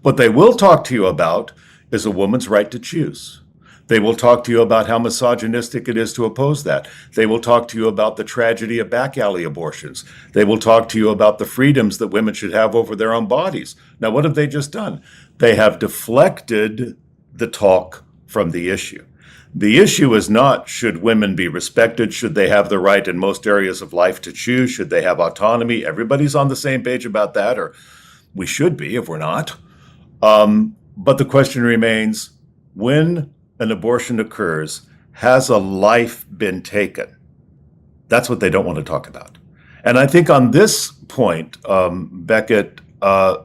Speaker 1: What they will talk to you about is a woman's right to choose. They will talk to you about how misogynistic it is to oppose that. They will talk to you about the tragedy of back alley abortions. They will talk to you about the freedoms that women should have over their own bodies. Now, what have they just done? They have deflected the talk from the issue. The issue is not should women be respected, should they have the right in most areas of life to choose, should they have autonomy. Everybody's on the same page about that, or we should be if we're not. But the question remains, when an abortion occurs, has a life been taken? That's what they don't want to talk about. And I think on this point, Becket,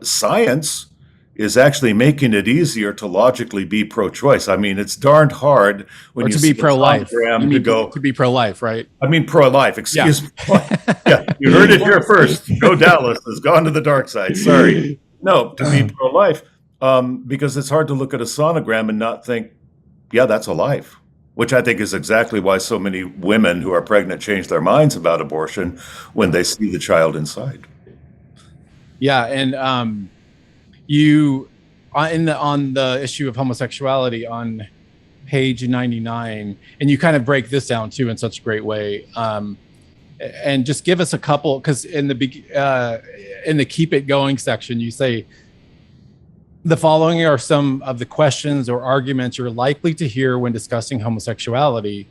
Speaker 1: science is actually making it easier to logically be pro-choice. I mean, it's darned hard when
Speaker 2: Or
Speaker 1: you
Speaker 2: to
Speaker 1: see
Speaker 2: be pro-life.
Speaker 1: a
Speaker 2: You mean
Speaker 1: to go,
Speaker 2: to be pro-life, right?
Speaker 1: I mean, pro-life, excuse me. Yeah, you heard it here first. Joe Dallas has gone to the dark side. Sorry. No, to be pro-life, because it's hard to look at a sonogram and not think, yeah, that's a life, which I think is exactly why so many women who are pregnant change their minds about abortion when they see the child inside.
Speaker 2: Yeah, and you on the issue of homosexuality on page 99, and you kind of break this down too in such a great way. And just give us a couple, because in the keep it going section, you say the following are some of the questions or arguments you're likely to hear when discussing homosexuality,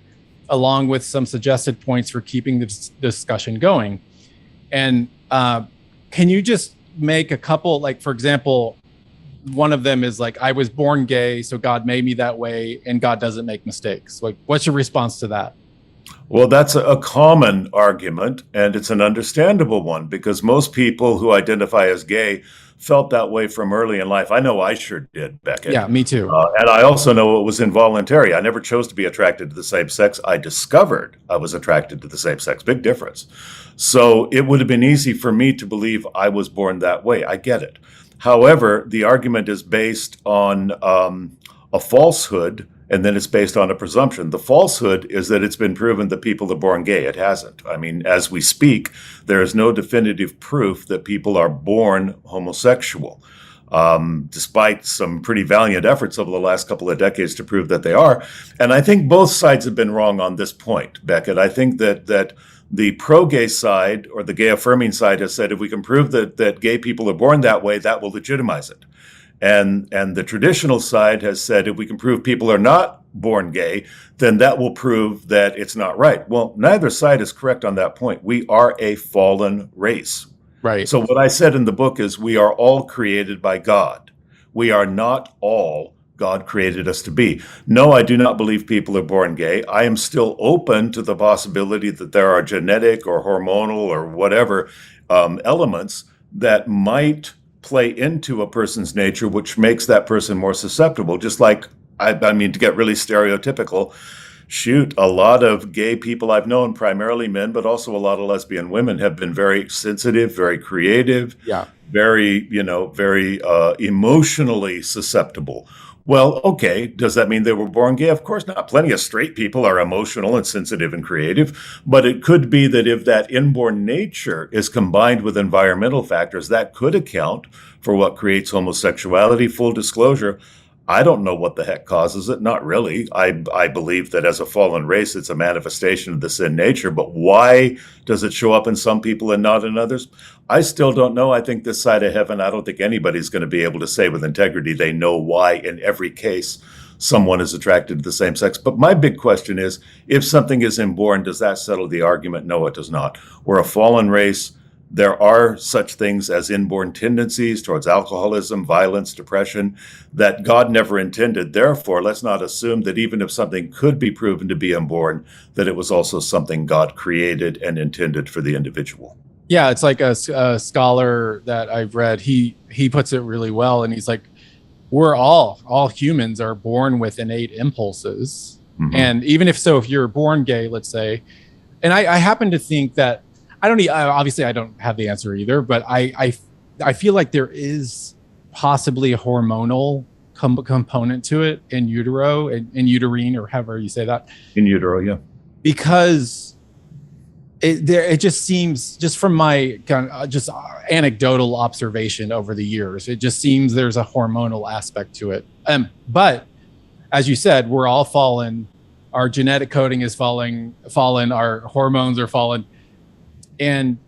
Speaker 2: along with some suggested points for keeping the discussion going. And can you just make a couple, like, for example, one of them is like, I was born gay, so God made me that way, and God doesn't make mistakes. Like, what's your response to that?
Speaker 1: Well, that's a common argument, and it's an understandable one because most people who identify as gay felt that way from early in life. I know I sure did, Becket.
Speaker 2: Yeah, me too.
Speaker 1: And I also know it was involuntary. I never chose to be attracted to the same sex. I discovered I was attracted to the same sex. Big difference. So it would have been easy for me to believe I was born that way. I get it. However, the argument is based on a falsehood, and then it's based on a presumption. The falsehood is that it's been proven that people are born gay. It hasn't. I mean, as we speak, there is no definitive proof that people are born homosexual, despite some pretty valiant efforts over the last couple of decades to prove that they are. And I think both sides have been wrong on this point, Becket. I think that the pro-gay side or the gay affirming side has said if we can prove that gay people are born that way, that will legitimize it. And the traditional side has said if we can prove people are not born gay, then that will prove that it's not right. Well, neither side is correct on that point. We are a fallen race.
Speaker 2: Right.
Speaker 1: So what I said in the book is we are all created by God. We are not all God created us to be. No, I do not believe people are born gay. I am still open to the possibility that there are genetic or hormonal or whatever elements that might play into a person's nature, which makes that person more susceptible. Just like, I mean, to get really stereotypical, shoot, a lot of gay people I've known, primarily men, but also a lot of lesbian women, have been very sensitive, very creative, very emotionally susceptible. Well, okay, does that mean they were born gay? Of course not. Plenty of straight people are emotional and sensitive and creative, but it could be that if that inborn nature is combined with environmental factors, that could account for what creates homosexuality. Full disclosure, I don't know what the heck causes it. Not really. I believe that as a fallen race, it's a manifestation of the sin nature. But why does it show up in some people and not in others? I still don't know. I think this side of heaven, I don't think anybody's going to be able to say with integrity they know why in every case someone is attracted to the same sex. But my big question is, if something is inborn, does that settle the argument? No, it does not. We're a fallen race. There are such things as inborn tendencies towards alcoholism, violence, depression that God never intended. Therefore, let's not assume that even if something could be proven to be inborn, that it was also something God created and intended for the individual.
Speaker 2: Yeah, it's like a scholar that I've read. He puts it really well, and he's like, we're all humans are born with innate impulses. Mm-hmm. And even if you're born gay, let's say, and I happen to think that obviously I don't have the answer either, but I feel like there is possibly a hormonal component to it in utero, in uterine, or however you say that.
Speaker 1: In utero, yeah.
Speaker 2: Because it just seems, just from my kind of just anecdotal observation over the years, it just seems there's a hormonal aspect to it. But as you said, we're all fallen. Our genetic coding is fallen. Our hormones are fallen, and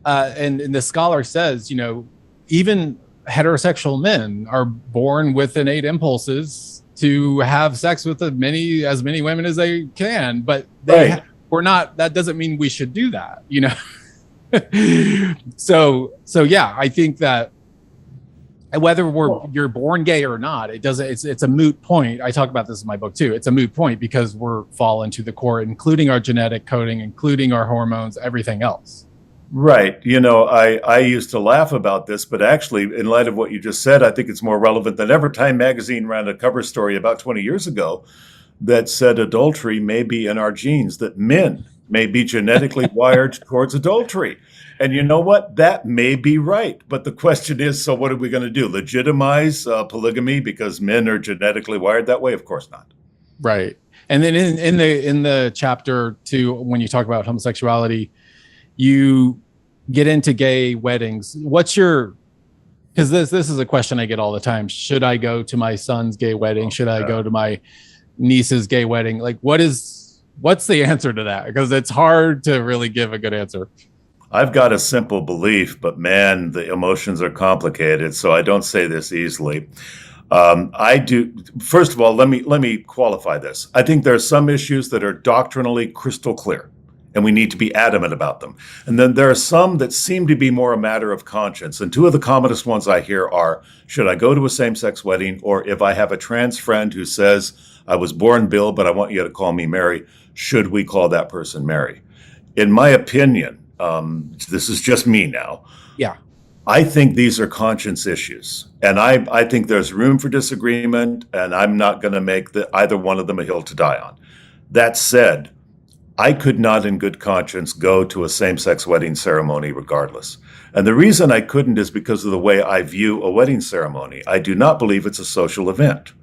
Speaker 2: and the scholar says, even heterosexual men are born with innate impulses to have sex with as many women as they can, but
Speaker 1: Right.
Speaker 2: we're not. That doesn't mean we should do that, so yeah, I think that whether you're born gay or not, it's a moot point. I talk about this in my book too. It's a moot point because we're fallen to the core, including our genetic coding, including our hormones, everything else.
Speaker 1: Right. I used to laugh about this, but actually, in light of what you just said, I think it's more relevant than ever. Time magazine ran a cover story about 20 years ago that said adultery may be in our genes, that men may be genetically wired towards adultery. And you know what? That may be right. But the question is, so what are we going to do? Legitimize polygamy because men are genetically wired that way? Of course not.
Speaker 2: Right. And then in the chapter 2, when you talk about homosexuality, you get into gay weddings. Because this is a question I get all the time. Should I go to my son's gay wedding? Should I go to my niece's gay wedding? Like, what's the answer to that? Because it's hard to really give a good answer.
Speaker 1: I've got a simple belief, but man, the emotions are complicated, so I don't say this easily. I do. First of all, let me qualify this. I think there are some issues that are doctrinally crystal clear, and we need to be adamant about them. And then there are some that seem to be more a matter of conscience. And two of the commonest ones I hear are, should I go to a same-sex wedding? Or if I have a trans friend who says, I was born Bill, but I want you to call me Mary, should we call that person Mary? In my opinion, this is just me now.
Speaker 2: Yeah.
Speaker 1: I think these are conscience issues. And I think there's room for disagreement, and I'm not going to make either one of them a hill to die on. That said, I could not in good conscience go to a same-sex wedding ceremony regardless. And the reason I couldn't is because of the way I view a wedding ceremony. I do not believe it's a social event.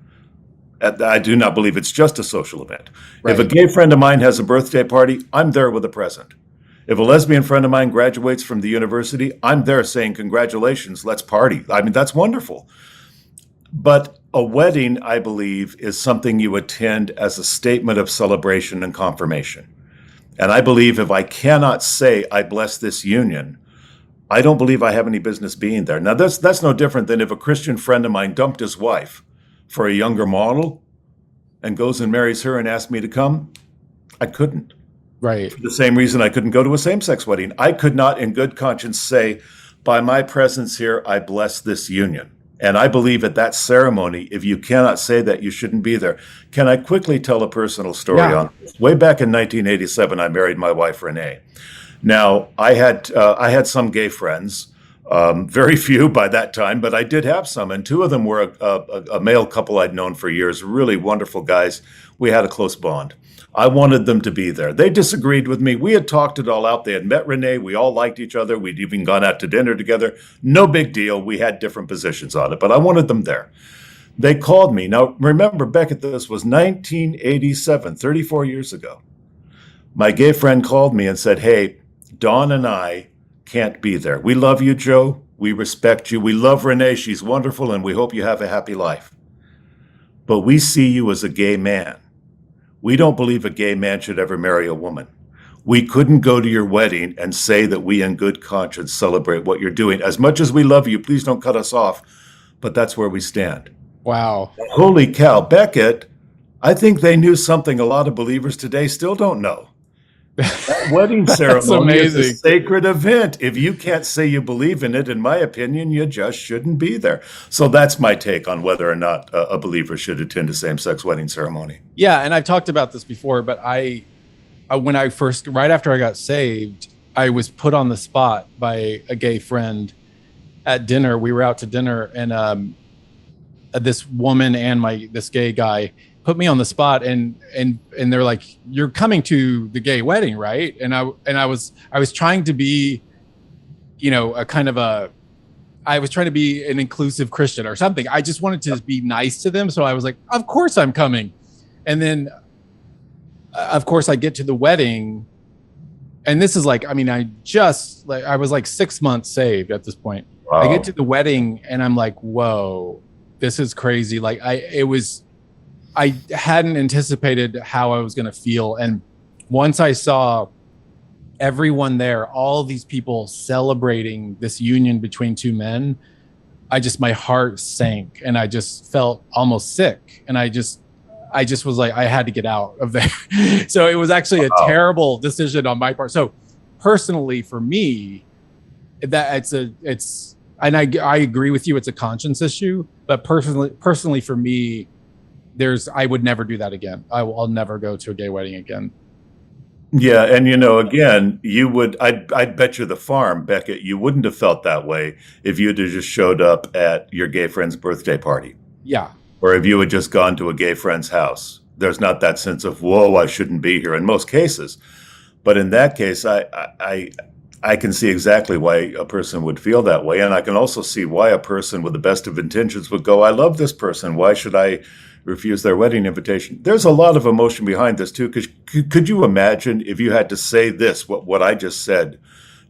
Speaker 1: I do not believe it's just a social event. Right. If a gay friend of mine has a birthday party, I'm there with a present. If a lesbian friend of mine graduates from the university, I'm there saying, congratulations, let's party. I mean, that's wonderful. But a wedding, I believe, is something you attend as a statement of celebration and confirmation. And I believe if I cannot say, I bless this union, I don't believe I have any business being there. Now, that's no different than if a Christian friend of mine dumped his wife for a younger model and goes and marries her and asks me to come. I couldn't.
Speaker 2: Right.
Speaker 1: For the same reason I couldn't go to a same-sex wedding. I could not in good conscience say, by my presence here, I bless this union. And I believe at that ceremony, if you cannot say that, you shouldn't be there. Can I quickly tell a personal story on this? Way back in 1987, I married my wife, Renee. Now, I had some gay friends, very few by that time, but I did have some. And two of them were a male couple I'd known for years, really wonderful guys. We had a close bond. I wanted them to be there. They disagreed with me. We had talked it all out. They had met Renee. We all liked each other. We'd even gone out to dinner together. No big deal. We had different positions on it, but I wanted them there. They called me. Now, remember, Becket, this was 1987, 34 years ago. My gay friend called me and said, hey, Dawn and I can't be there. We love you, Joe. We respect you. We love Renee. She's wonderful, and we hope you have a happy life. But we see you as a gay man. We don't believe a gay man should ever marry a woman. We couldn't go to your wedding and say that we in good conscience celebrate what you're doing. As much as we love you, please don't cut us off. But that's where we stand.
Speaker 2: Wow.
Speaker 1: Holy cow, Becket, I think they knew something a lot of believers today still don't know. That wedding ceremony is a sacred event. If you can't say you believe in it, in my opinion, you just shouldn't be there. So that's my take on whether or not a believer should attend a same-sex wedding ceremony.
Speaker 2: Yeah, and I've talked about this before, but when I first, right after I got saved, I was put on the spot by a gay friend at dinner. We were out to dinner, and this woman and this gay guy put me on the spot, and they're like, you're coming to the gay wedding, right? And I was trying to be, I was trying to be an inclusive Christian or something. I just wanted to be nice to them. So I was like, of course I'm coming. And then of course I get to the wedding, and this is like, I was like 6 months saved at this point. Wow. I get to the wedding and I'm like, whoa, this is crazy. Like I hadn't anticipated how I was going to feel. And once I saw everyone there, all these people celebrating this union between two men, my heart sank and I just felt almost sick. And I just was like, I had to get out of there. So it was actually a terrible decision on my part. So personally for me, that and I agree with you, it's a conscience issue, but personally for me, I would never do that again. I'll never go to a gay wedding again.
Speaker 1: Yeah, and again, I'd bet you the farm, Beckett, you wouldn't have felt that way if you'd have just showed up at your gay friend's birthday party,
Speaker 2: Yeah.
Speaker 1: or if you had just gone to a gay friend's house. There's not that sense of, whoa, I shouldn't be here in most cases. But in that case, I can see exactly why a person would feel that way. And I can also see why a person with the best of intentions would go, I love this person. Why should I refuse their wedding invitation? There's a lot of emotion behind this too. Because could you imagine if you had to say this, what I just said,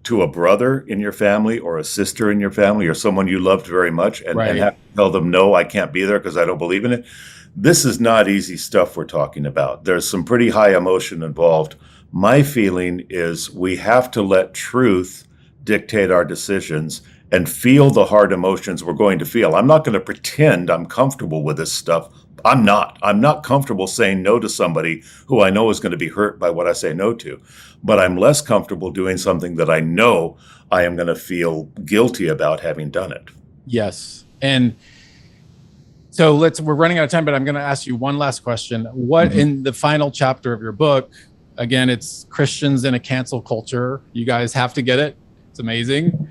Speaker 1: to a brother in your family or a sister in your family or someone you loved very much, and have to tell them, no, I can't be there because I don't believe in it? This is not easy stuff we're talking about. There's some pretty high emotion involved. My feeling is we have to let truth dictate our decisions and feel the hard emotions we're going to feel. I'm not going to pretend I'm comfortable with this stuff. I'm not. I'm not comfortable saying no to somebody who I know is going to be hurt by what I say no to. But I'm less comfortable doing something that I know I am going to feel guilty about having done it.
Speaker 2: Yes. And so we're running out of time, but I'm going to ask you one last question. What in the final chapter of your book, again, it's Christians in a cancel culture. You guys have to get it. It's amazing.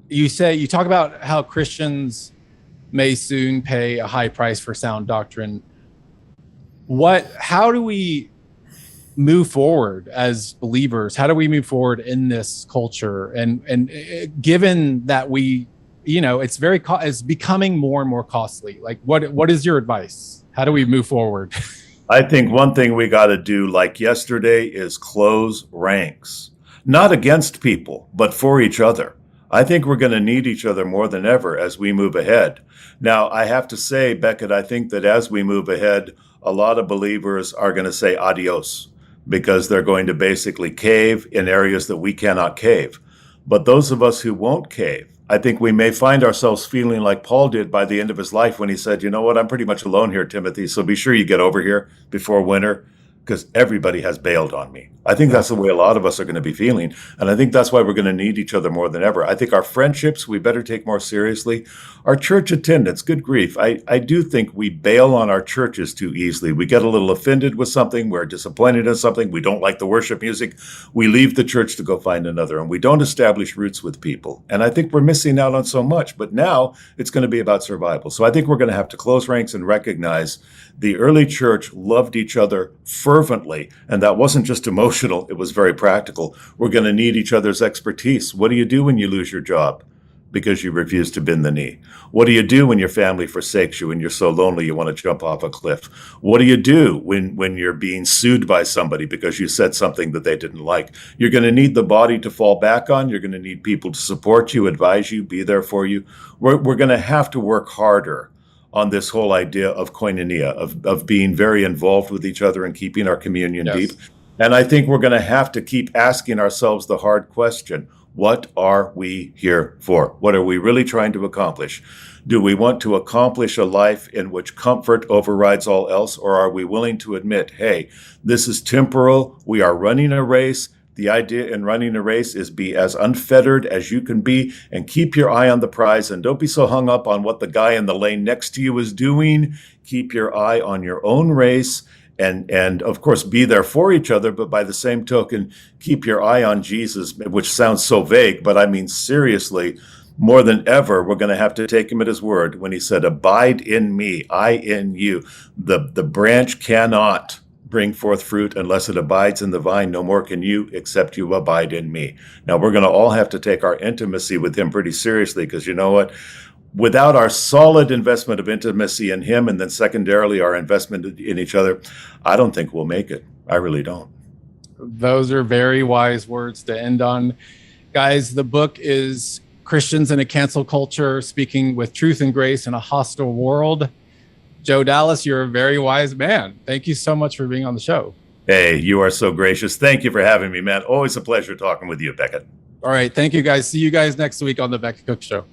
Speaker 2: You talk about how Christians may soon pay a high price for sound doctrine. How do we move forward as believers? How do we move forward in this culture? And given that it's becoming more and more costly. Like what is your advice? How do we move forward?
Speaker 1: I think one thing we got to do, like yesterday, is close ranks, not against people, but for each other. I think we're going to need each other more than ever as we move ahead. Now, I have to say, Beckett, I think that as we move ahead, a lot of believers are going to say adios because they're going to basically cave in areas that we cannot cave. But those of us who won't cave, I think we may find ourselves feeling like Paul did by the end of his life when he said, you know what, I'm pretty much alone here, Timothy, so be sure you get over here before winter because everybody has bailed on me. I think that's the way a lot of us are going to be feeling. And I think that's why we're going to need each other more than ever. I think our friendships, we better take more seriously. Our church attendance, good grief. I do think we bail on our churches too easily. We get a little offended with something. We're disappointed in something. We don't like the worship music. We leave the church to go find another. And we don't establish roots with people. And I think we're missing out on so much. But now it's going to be about survival. So I think we're going to have to close ranks and recognize the early church loved each other fervently. And that wasn't just emotional. It was very practical. We're going to need each other's expertise. What do you do when you lose your job because you refuse to bend the knee? What do you do when your family forsakes you and you're so lonely you want to jump off a cliff? What do you do when you're being sued by somebody because you said something that they didn't like? You're going to need the body to fall back on. You're going to need people to support you, advise you, be there for you. We're going to have to work harder on this whole idea of koinonia, of being very involved with each other and keeping our communion deep. And I think we're going to have to keep asking ourselves the hard question, what are we here for? What are we really trying to accomplish? Do we want to accomplish a life in which comfort overrides all else, or are we willing to admit, hey, this is temporal, we are running a race. The idea in running a race is be as unfettered as you can be and keep your eye on the prize and don't be so hung up on what the guy in the lane next to you is doing. Keep your eye on your own race and of course be there for each other, but by the same token, keep your eye on Jesus, which sounds so vague, but I mean seriously, more than ever, we're going to have to take him at his word when he said, abide in me, I in you. The branch cannot bring forth fruit unless it abides in the vine. No more can you, except you abide in me. Now, we're going to all have to take our intimacy with him pretty seriously, because you know what? Without our solid investment of intimacy in him, and then secondarily our investment in each other, I don't think we'll make it. I really don't.
Speaker 2: Those are very wise words to end on. Guys, the book is Christians in a Cancel Culture, Speaking with Truth and Grace in a Hostile World. Joe Dallas, you're a very wise man. Thank you so much for being on the show.
Speaker 1: Hey, you are so gracious. Thank you for having me, man. Always a pleasure talking with you, Becket.
Speaker 2: All right. Thank you, guys. See you guys next week on the Becket Cook Show.